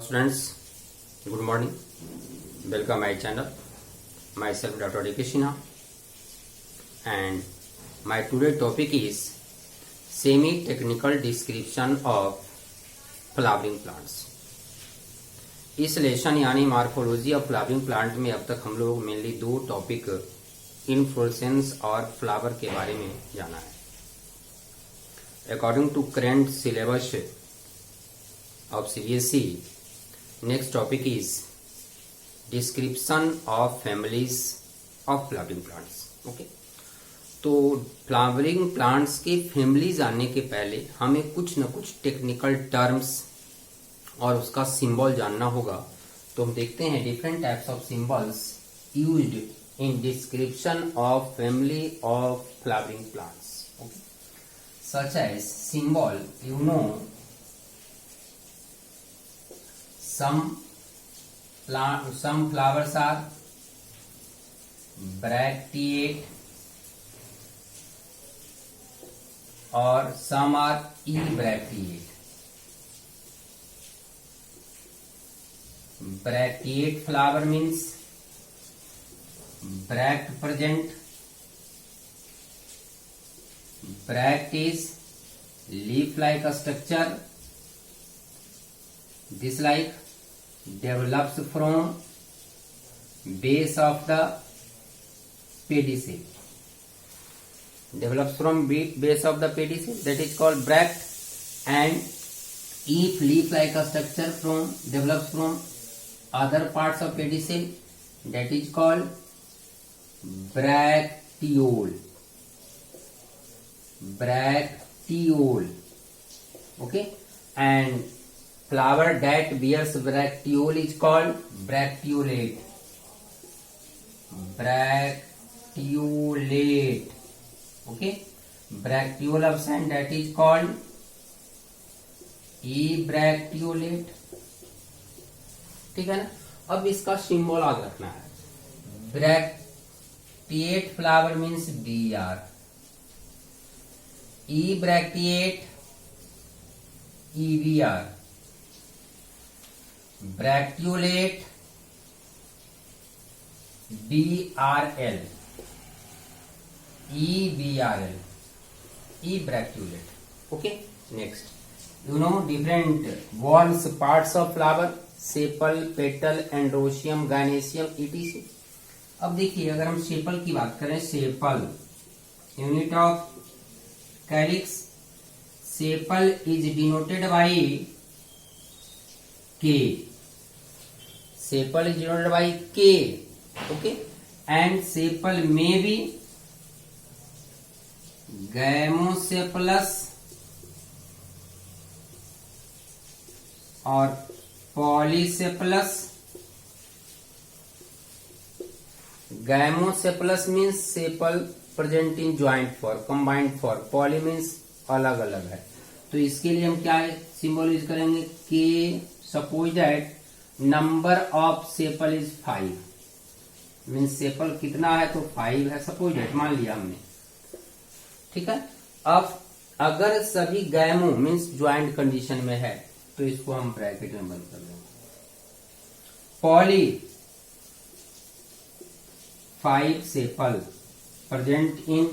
Students, good morning. Welcome my channel. Myself Dr. D. K. Sinha, and my today topic is semi-technical description of flowering plants. इस lesson यानी morphology of flowering plant में अब तक हम लोग mainly दो topic inflorescence और flower के बारे में जाना है. According to current syllabus of CBSE, next topic is description of families of flowering plants. Okay, तो फ्लावरिंग प्लांट्स के फैमिली जानने के पहले हमें कुछ न कुछ टेक्निकल टर्म्स और उसका सिंबल जानना होगा. तो हम देखते हैं different types of symbols used in description of family of flowering plants. Okay, such as symbol you know some flowers are bracteate or some are ebracteate. Bracteate flower means bract present. Bract is leaf-like structure. This like develops from base of the pedicel. Develops from base of the pedicel, that is called bract. And if leaf-like structure develops from other parts of pedicel, that is called bracteole. Bracteole. Okay, and flower that bears bracteole is called bracteolate. Bracteolate. Okay, bracteole absent, that is called ebracteolate. ठीक है ना. अब इसका symbol याद रखना है. Bracteate flower means BR. ebracteate EBR. ब्रैक्टियोलेट BRL. EBRL. ebracteolate. Okay, next you know different walls parts of flower: sepal, petal, androecium, gynoecium, etc. अब देखिए, अगर हम सेपल की बात करें, sepal unit of calyx. Sepal is denoted by K. Sepal is denoted by K. Okay, and sepal may be gymnosepalous or polysepalous. Gymnosepalous means sepal present in joint form, combined form. Poly means अलग अलग है. तो इसके लिए हम क्या symbol use करेंगे? K. Suppose that number of sepal is 5. Means sepal कितना है? तो 5 है. सपोज डेट मान लिया हमने. ठीक है. अब अगर सभी गैमो मीन्स ज्वाइंट कंडीशन में है तो इसको हम ब्रैकेट में बंद कर देंगे. Poly 5 sepal present in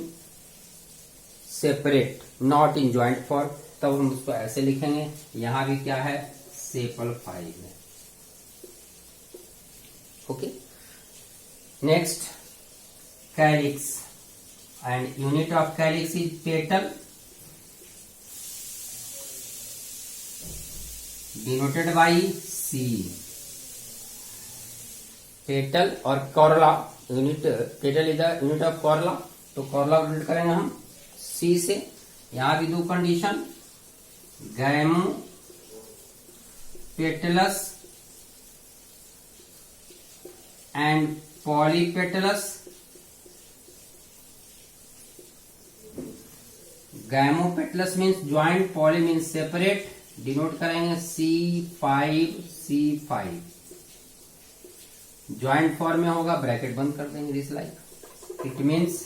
separate not in joint form. तब हम उसको ऐसे लिखेंगे. यहां भी क्या है? सेपल 5 है. Okay, next calyx and unit of calyx is petal, denoted by C. Petal और corolla unit. Petal is the unit of corolla, तो कॉर्ला डिनोट करेंगे हम C से. यहां भी दो condition, गैमो petals and polypetalous. Gymopetalous means joint, poly means separate. Denote करेंगे C5. Joint form में होगा, ब्रैकेट बंद कर देंगे. This like it means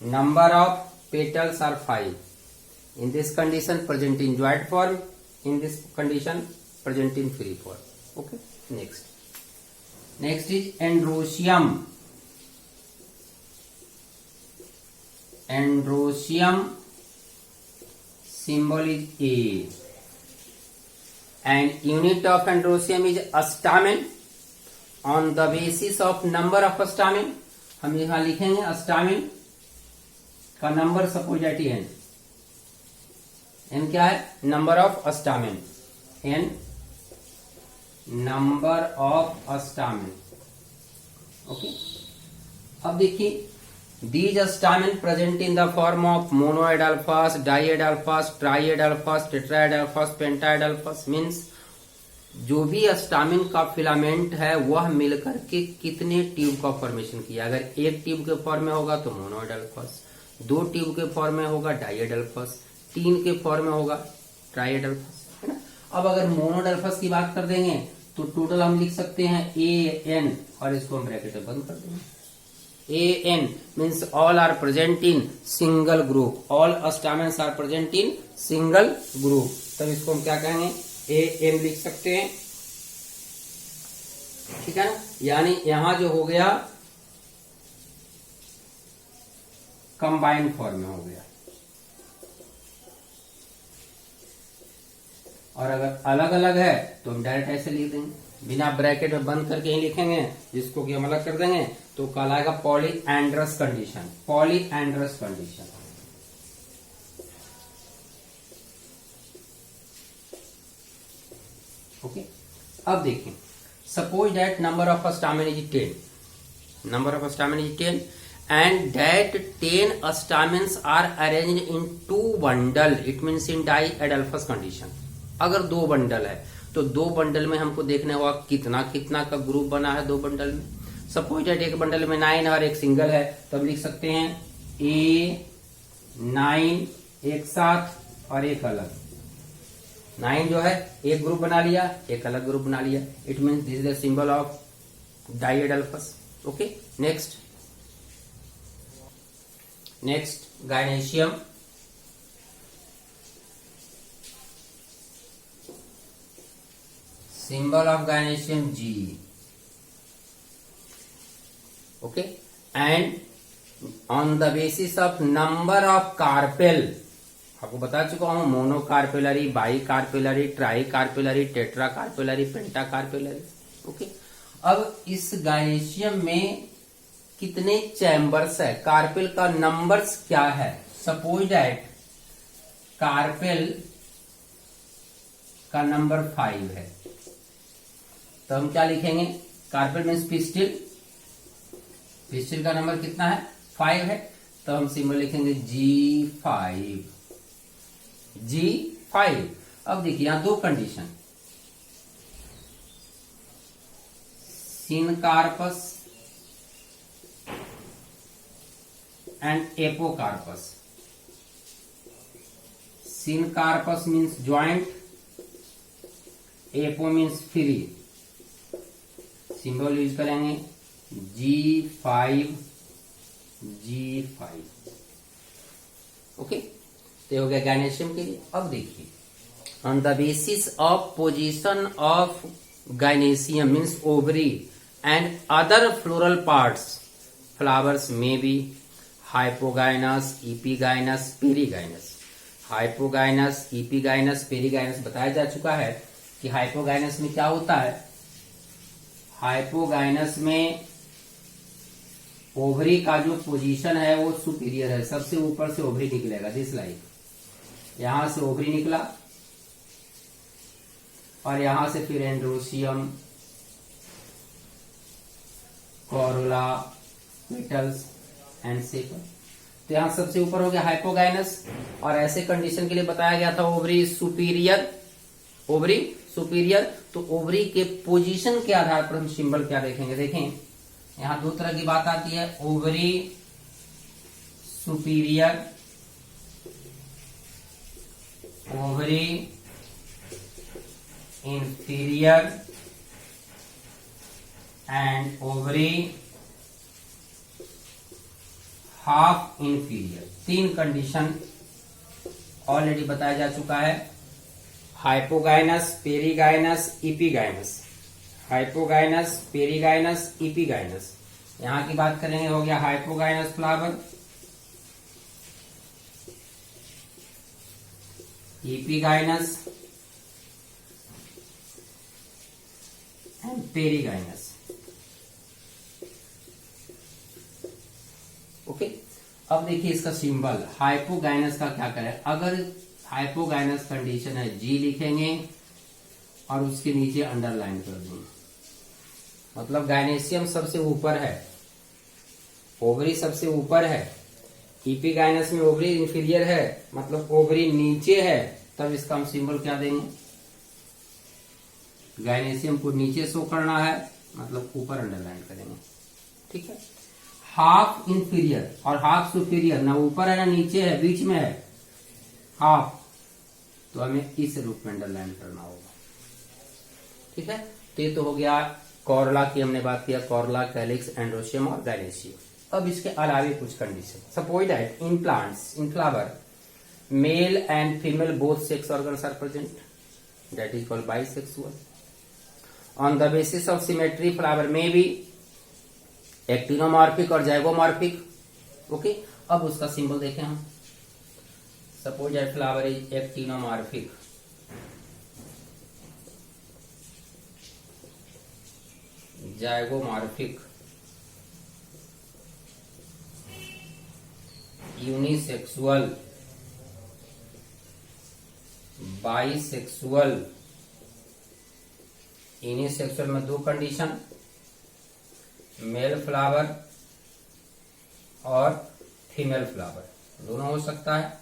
number of petals are 5. In this condition present in joint form, in this condition present in free form. Okay, next is androecium. Androecium symbol is A and unit of androecium is stamen. On the basis of number of stamen, हम यहां लिखेंगे stamen का number suppose eight n. n क्या है? Number of stamen. n number of stamen. Okay, अब देखिए these stamen present in the form of monoid alphas, diad alphas, triad alphas, tetrad alphas, pentad alphas means जो भी stamen का filament है वह मिलकर के कितने ट्यूब का फॉर्मेशन किया. अगर एक ट्यूब के फॉर्म में होगा तो मोनोइड अल्फास, दो ट्यूब के फॉर्म में होगा डाइड अल्फास, तीन के फॉर्म में होगा ट्राइड अल्फास, है ना. अब अगर मोनोइड अल्फास की बात कर देंगे तो टोटल हम लिख सकते हैं AN और इसको हम ब्रैकेट में बंद कर देंगे. AN means all are present in single group. All stamens are present in single group. तब इसको हम क्या कहेंगे? AN लिख सकते हैं. ठीक है ना. यानी यहां जो हो गया कंबाइंड फॉर्म में हो गया. और अगर अलग अलग है तो हम डायरेक्ट ऐसे लिख देंगे, बिना ब्रैकेट में बंद करके ही लिखेंगे, जिसको कि हम अलग कर देंगे तो कहलाएगा polyandrous condition. Polyandrous condition. Okay, अब देखिए suppose that number of stamen is 10. Number of stamen is 10 and that 10 stamens are arranged in 2 bundle. It means in diadelphous condition. अगर 2 बंडल है तो 2 बंडल में हमको देखना होगा कितना कितना का ग्रुप बना है 2 बंडल में. सपोज दैट एक बंडल में 9 और एक सिंगल है तो हम लिख सकते हैं A9 एक साथ और एक अलग. 9 जो है एक ग्रुप बना लिया, एक अलग ग्रुप बना लिया. It means this is the symbol of diadelphous. Okay, next gynoecium. symbol of gynoecium G. Okay, and on the basis of number of carpel, आपको बता चुका हूं mono carpellary, by carpellary, try carpellary, tetra carpellary, penta carpellary. Okay, अब इस gynoecium में कितने chambers है, carpel का नंबर्स क्या है. सपोज दैट कार्पेल का नंबर 5 है तो हम क्या लिखेंगे? Carpel means pistil. पिस्टिल का नंबर कितना है? 5 है. तो हम सिंबल लिखेंगे G5. G5. अब देखिए यहां 2 condition, syncarpous and apocarpous. Syncarpous means joint, apo means free. Symbol use करेंगे G5. ओके, तो हो गया गायनेशियम के लिए. अब देखिए on the basis of position of gynoecium means ovary and other floral parts, flowers में be hypogynous, epigynous, perigynous. Hypogynous, epigynous, perigynous बताया जा चुका है कि हाइपोगाइनस में क्या होता है. हाइपोगाइनस में ओवरी का जो पोजीशन है वो सुपीरियर है, सबसे ऊपर से ओवरी निकलेगा. दिस लाइक यहां से ओवरी निकला और यहां से फिर androecium, Corolla, petals and sepal. तो यहां सबसे ऊपर हो गया हाइपोगाइनस. और ऐसे कंडीशन के लिए बताया गया था ओवरी सुपीरियर. ओवरी सुपीरियर, तो ओवरी के पोजीशन के आधार पर हम सिंबल क्या देखेंगे. देखें यहां 2 तरह की बात आती है, ovary superior, ovary inferior and ovary half inferior. 3 condition already बताया जा चुका है. Hypogynous, perigynous, epigynous. Hypogynous, perigynous, epigynous. यहां की बात करेंगे, हो गया hypogynous flower, epigynous and perigynous. Okay, अब देखिए इसका सिंबल हाइपोगाइनस का क्या करें। अगर हाइपोगाइनस कंडीशन है, जी लिखेंगे और उसके नीचे अंडरलाइन कर देंगे, मतलब गायनेशियम सबसे ऊपर है, ओवरी सबसे ऊपर है, इपीगाइनस में ओवरी इंफीरियर है, मतलब ओवरी नीचे है, तब इसका हम सिंबल क्या देंगे, गायनेशियम को नीचे शो करना है, मतलब ऊपर अंडरलाइन करेंगे। ठीक है, हाफ इंफीरियर और हाफ सुपीरियर, ना ऊपर है ना नीचे है, बीच में है हाफ, तो हमें इस रूप में अंडरलाइन करना होगा। ठीक है, तो ये तो हो गया कॉर्ला की हमने बात किया, कॉर्ला, कैलिक्स, एंड्रोशियम और गायनेशियम। अब इसके अलावे कुछ condition, suppose that in plants, in flower, male and female both sex organs are present, that is called bisexual. On the basis of symmetry flower may be actinomorphic और zygomorphic. Okay, अब उसका symbol देखें हम, suppose that flower is actinomorphic, zygomorphic, unisexual, bisexual. Unisexual में दो कंडीशन, male flower और female flower, दोनों हो सकता है।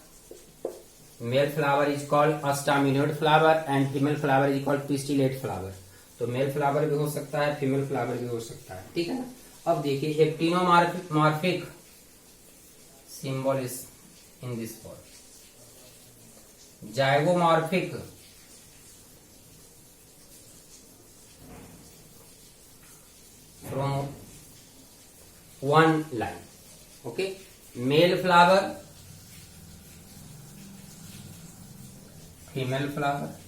Mail flower is called staminate flower and female flower is called pistillate flower. तो मेल फ्लावर भी हो सकता है, फीमेल फ्लावर भी हो सकता है। ठीक है ना, अब देखिए actinomorphic symbol is in this form, zygomorphic from one line. Okay, male flower, female flower.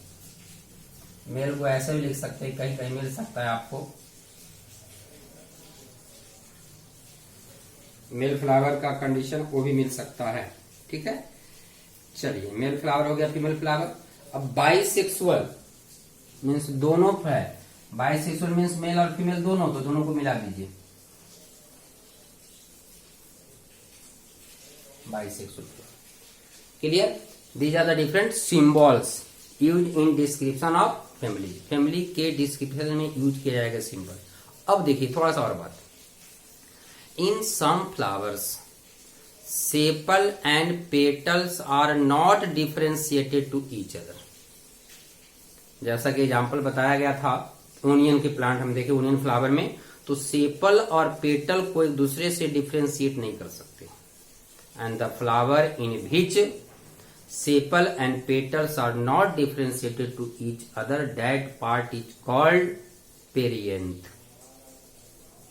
Male को ऐसे भी लिख सकते हैं, कहीं कहीं मिल सकता है आपको, मेल फ्लावर का कंडीशन वो भी मिल सकता है। ठीक है, चलिए मेल फ्लावर हो गया, फीमेल फ्लावर। अब बाइसेक्सुअल मीन्स दोनों है, बाइसेक्सुअल मीन्स मेल और फीमेल दोनों, तो दोनों को मिला दीजिए, bisexual. Clear, these are the different symbols use in description of family. Family के डिस्क्रिप्शन में यूज किया जाएगा सिंबल। अब देखिए थोड़ा सा और बात, in some flowers sepal and petals are not differentiated to each other. जैसा कि एग्जांपल बताया गया था ओनियन के प्लांट हम देखे, ओनियन फ्लावर में तो सेपल और पेटल को एक दूसरे से डिफरेंशिएट नहीं कर सकते। And the flower in which sepal and petals are not differentiated to each other, that part is called perianth.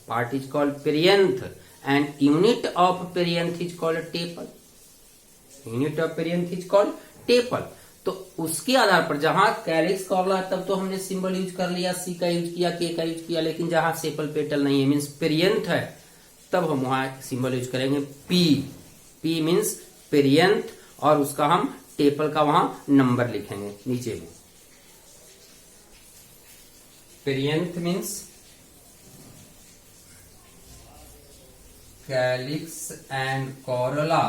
Part is called perianth and unit of perianth is called tepal. Unit of perianth is called tepal. तो उसके आधार पर जहां calyx कॉर्ला तब तो हमने symbol use कर लिया, सी का यूज किया, के का यूज किया, लेकिन जहां सेपल पेटल नहीं है मीन्स पेरियंथ है, तब हम वहां सिंबल यूज करेंगे पी। पी मीन्स पेरियंथ और उसका हम टेपल का वहां नंबर लिखेंगे नीचे में। Perianth means calyx and corolla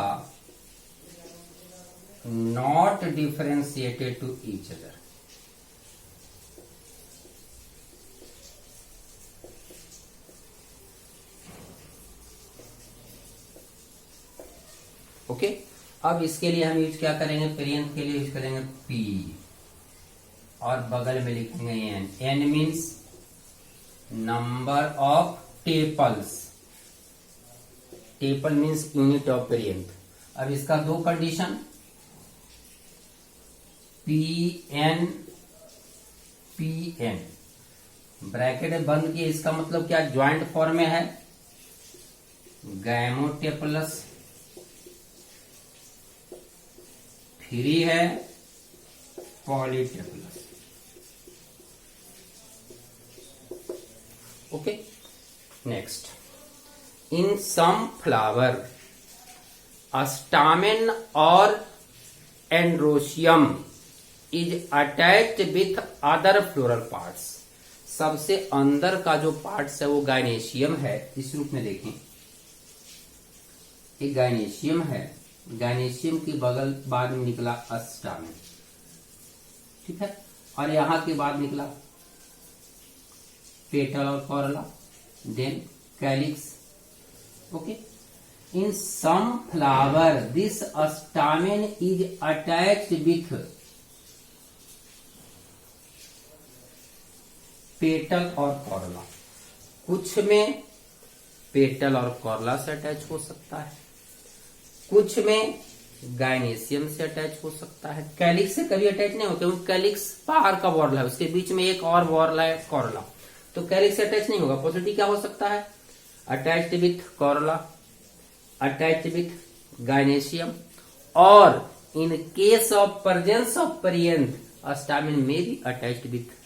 not differentiated to each other. Okay, अब इसके लिए हम यूज क्या करेंगे, पेरियंथ के लिए यूज करेंगे पी और बगल में लिखेंगे N. N means number of tepals, tepal means unit of perianth. अब इसका दो कंडीशन, P N, P N bracket बंद किए, इसका मतलब क्या, ज्वाइंट फॉर्म में है, गैमोटेपलस फ्री है पॉलीटेपलस। ओके, नेक्स्ट, इन सम फ्लावर स्टामेन और androecium is attached with other floral parts. सबसे अंदर का जो पार्ट्स है वो गायनेशियम है। इस रूप में देखें, एक गायनेशियम है, गायनेशियम के बगल बाद में निकला स्टामेन, ठीक है, और यहां के बाद निकला पेटल और corolla, then calyx. Okay, in some flower this stamen is attached with petal और कॉरला। कुछ में पेटल और कॉरला से अटैच हो सकता है, कुछ में गायनेशियम से अटैच हो सकता है। कैलिक्स से कभी अटैच नहीं होते, कैलिक्स बाहर का वॉर्ल है, उसके बीच में एक और वॉर्ल है कॉरला, तो कैलिक्स से अटैच नहीं होगा। पॉसिबिलिटी क्या हो सकता है? Attached with corolla, attached with gynoecium, और in case of presence of perianth stamen में भी अटैच्ड विथ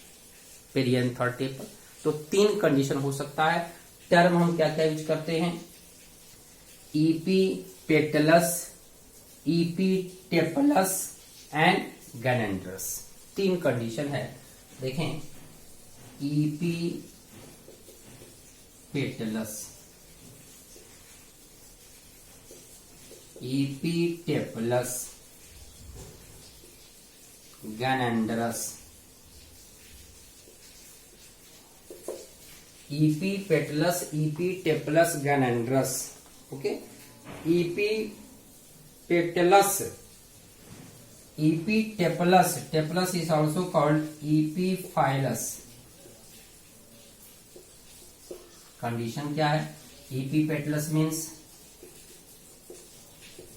पेरियंथ और टेपल। तो 3 कंडीशन हो सकता है। टर्म हम क्या क्या यूज करते हैं? इपीपेटलस, इपीटेपलस एंड गैनेंड्रस। 3 कंडीशन है, देखें, epipetalous, epitepalous, gynandrous. Epipetalous, epitepalous, gynandrous. Okay, epipetalous, epitepalous, tepalous is also called epiphyllus। Condition क्या है? Epipetalous means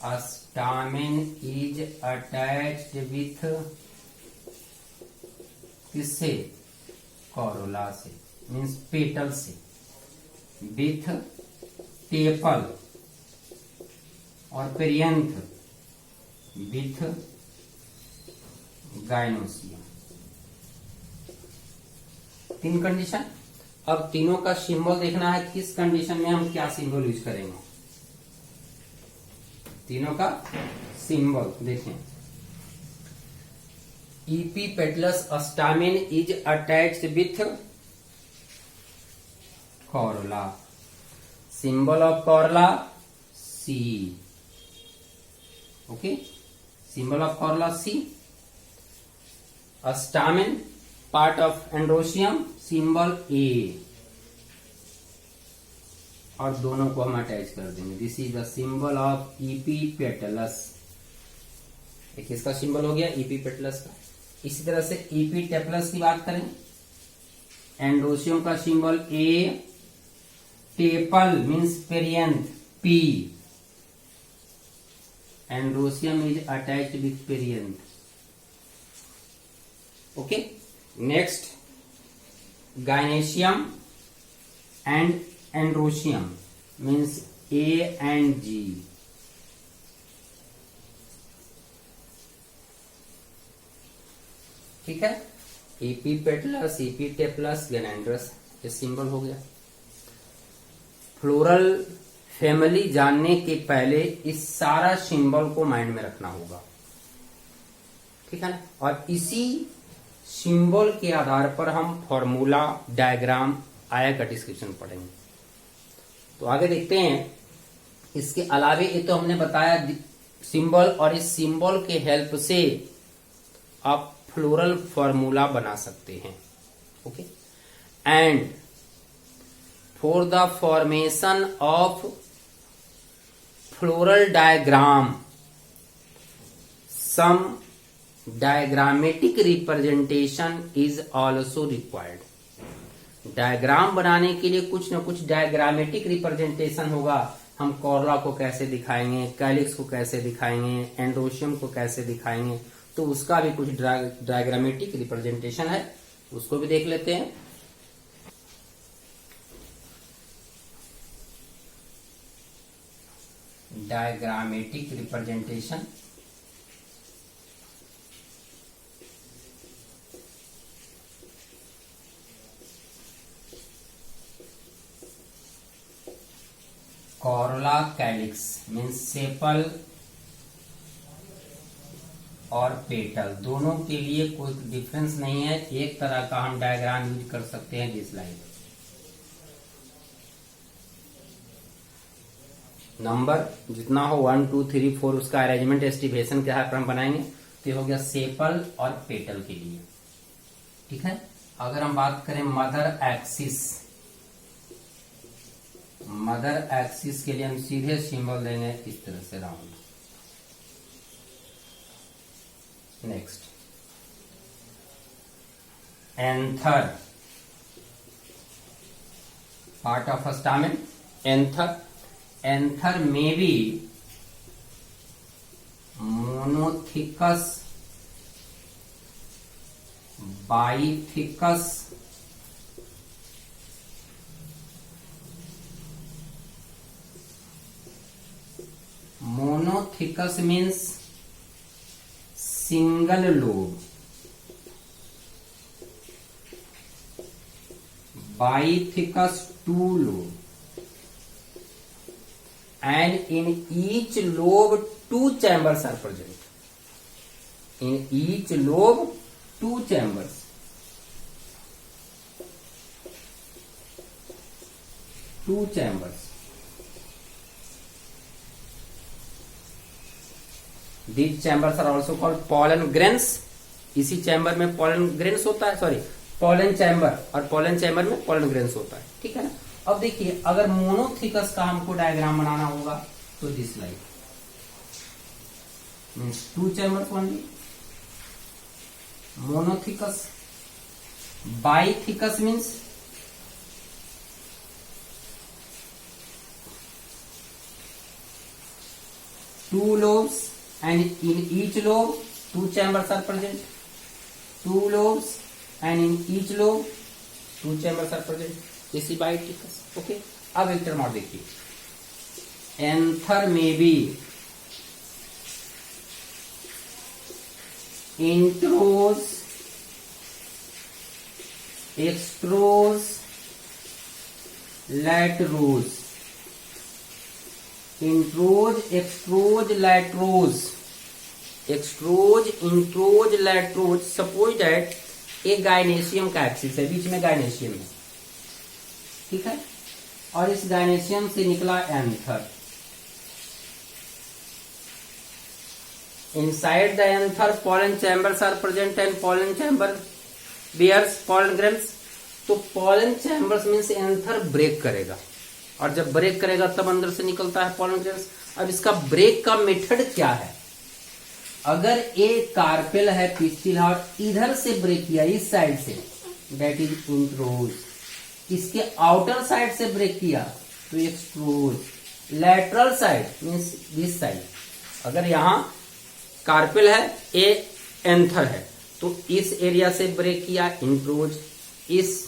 stamen is attached with किससे? कॉरोला से, मीन्स पेटल से, विथ टेपल, और पेरियंथ विथ गायनोसियम। 3 कंडीशन। अब तीनों का सिंबल देखना है, किस कंडीशन में हम क्या सिंबल यूज करेंगे। तीनों का सिंबल देखें, epipetalous stamen is attached with corolla, symbol of corolla C. Okay, symbol of corolla C. Stamen part of androecium, symbol A, और दोनों को हम अटैच कर देंगे। This is the symbol of epipetalous. एक इसका सिंबल हो गया इपीपेटलस का। इसी तरह से इपीटेपलस की बात करें, एंड्रोशियम का symbol A, tepal means perianth P, androecium is attached with perianth. Okay, next, gynoecium and androecium means A and G. ठीक है, इपीपेटलस, इपीटेपलस, गैनेंड्रस, ये सिंबल हो गया। फ्लोरल फैमिली जानने के पहले इस सारा सिंबल को माइंड में रखना होगा, ठीक है ना, और इसी सिंबल के आधार पर हम फॉर्मूला, डायग्राम, आया का डिस्क्रिप्शन पढ़ेंगे। तो आगे देखते हैं। इसके अलावे ये तो हमने बताया सिंबल, और इस सिंबल के हेल्प से आप फ्लोरल फॉर्मूला बना सकते हैं। Okay, and for the formation of floral diagram some diagrammatic representation is also required. Diagram बनाने के लिए कुछ न कुछ डायग्रामेटिक रिप्रेजेंटेशन होगा। हम कॉरला को कैसे दिखाएंगे, कैलिक्स को कैसे दिखाएंगे, एंड्रोशियम को कैसे दिखाएंगे, तो उसका भी कुछ डायग्रामेटिक रिप्रेजेंटेशन है, उसको भी देख लेते हैं। Diagrammatic representation, कॉरोला calyx means sepal और पेटल, दोनों के लिए कोई डिफरेंस नहीं है, एक तरह का हम डायग्राम यूज कर सकते हैं दिस लाइन। नंबर जितना हो 1 2 3 4 उसका अरेंजमेंट एस्टिमेशन के आधार पर हम बनाएंगे। तो ये हो गया सेपल और पेटल के लिए, ठीक है। अगर हम बात करें मदर एक्सिस, मदर एक्सिस के लिए हम सीधे सिंबल देंगे इस तरह से round. Next anther, part of stamen. Anther में be monothecous, bithecous, monothecous means single lobe, bithecous 2 lobe, and in each lobe 2 chambers are present. In each lobe 2 chambers. Two chambers. These chambers are also called pollen grains. इसी chamber में pollen grains होता है, sorry pollen chamber, और pollen chamber में pollen grains होता है, ठीक है ना। अब देखिए अगर मोनोथिकस का हमको डायग्राम बनाना होगा तो this like means 2 chambers only, monothecous. Bithecous means two lobes and in each lobe 2 chambers are present. 2 lobes and in each lobe 2 chambers are present. इसी बाइथिकस, ओके। अब एक टर्म और देखिए, एंथर में भी introrse, extrorse, latrorse, introrse, extrorse, latrorse, extrorse, introrse, latrorse. Suppose that एक gynoecium का axis है, बीच में गायनेशियम है, ठीक है, और इस गायनेशियम से निकला anther. Inside the anther pollen chambers are present and pollen chamber bears pollen grains. तो pollen chambers means anther break करेगा, और जब ब्रेक करेगा तब अंदर से निकलता है pollen grains। अब इसका ब्रेक का मेथड क्या है? अगर एक कार्पेल है, पिस्टिल है, और इधर से ब्रेक किया इस साइड से, दैट इज इंट्रोज। इसके आउटर साइड से ब्रेक किया तो extrorse. Lateral side means this side, अगर यहां कार्पेल है, ए एंथर है, तो इस एरिया से ब्रेक किया इंट्रोज, इस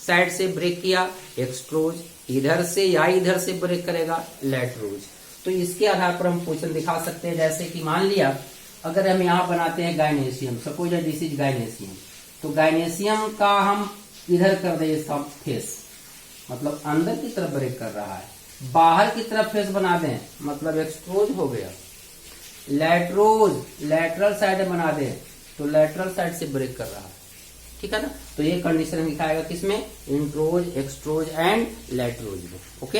साइड से ब्रेक किया एक्सट्रोज, इधर से या इधर से ब्रेक करेगा लैटरोज। तो इसके आधार पर हम क्वेश्चन दिखा सकते हैं, जैसे कि मान लिया अगर हम यहां बनाते हैं gynoecium, suppose this is gynoecium, तो गायनेशियम का हम इधर कर दे इसका फेस, मतलब अंदर की तरफ ब्रेक कर रहा है। बाहर की तरफ फेस बना दें मतलब एक्सट्रोज हो गया। लैटरोज लैटरल साइड बना दें तो लैटरल साइड से ब्रेक कर रहा है, ठीक है ना। तो ये कंडीशन दिखाएगा किसमें? इंट्रोज, एक्सट्रोज एंड लैटरोज में, ओके।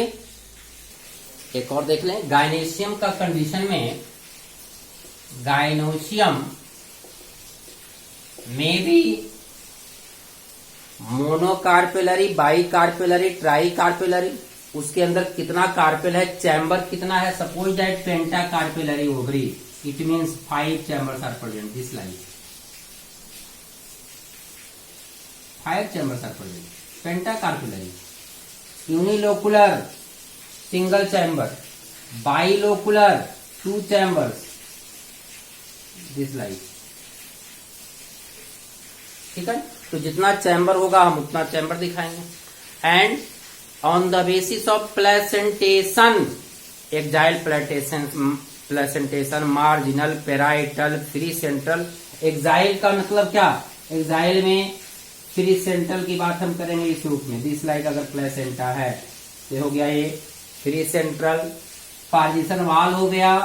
एक और देख लें, गायनेशियम का कंडीशन में, गायनोशियम में भी monocarpellary, bicarpellary, tricarpellary, उसके अंदर कितना कार्पेल है, चैम्बर कितना है, suppose that pentacarpellary ovary, it means 5 chambers are present, this line 5 chambers are present, pentacarpellary. Unilocular single chamber, bilocular 2 chambers, this line, ठीक है। तो जितना चैम्बर होगा हम उतना चैम्बर दिखाएंगे। And on the basis of placentation, axile placentation, marginal, parietal, free central. Axile का मतलब क्या? एक्जाइल में फ्री सेंट्रल की बात हम करेंगे इस रूप में, दिस लाइक अगर प्लेसेंटा है, ये हो गया ये फ्री सेंट्रल, पार्टीशन वॉल हो गया,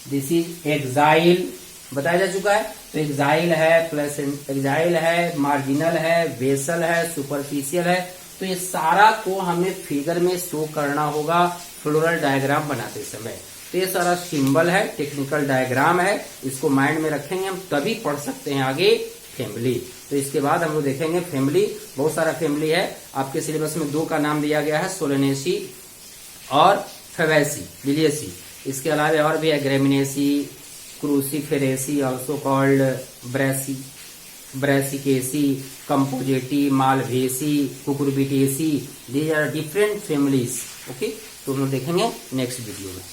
दिस इज एक्साइल बताया जा चुका है। तो एक्साइल है, प्लस एक्साइल है, मार्जिनल है, वेसल है, सुपरफिशियल है। तो ये सारा को हमें फिगर में शो करना होगा फ्लोरल डायग्राम बनाते समय। तो ये सारा सिंबल है, टेक्निकल डायग्राम है, इसको माइंड में रखेंगे हम तभी पढ़ सकते हैं आगे फैमिली। तो इसके बाद हम लोग देखेंगे फैमिली, बहुत सारा फैमिली है। आपके सिलेबस में 2 का नाम दिया गया है, सोलेनेसी और फेबेसी, लिलियसी। इसके अलावा और भी है Gramineae, Cruciferae, also called Brassicaceae, Compositae, Malvaceae, Cucurbitaceae. These are different families. Okay, तो हम लोग देखेंगे नेक्स्ट वीडियो में।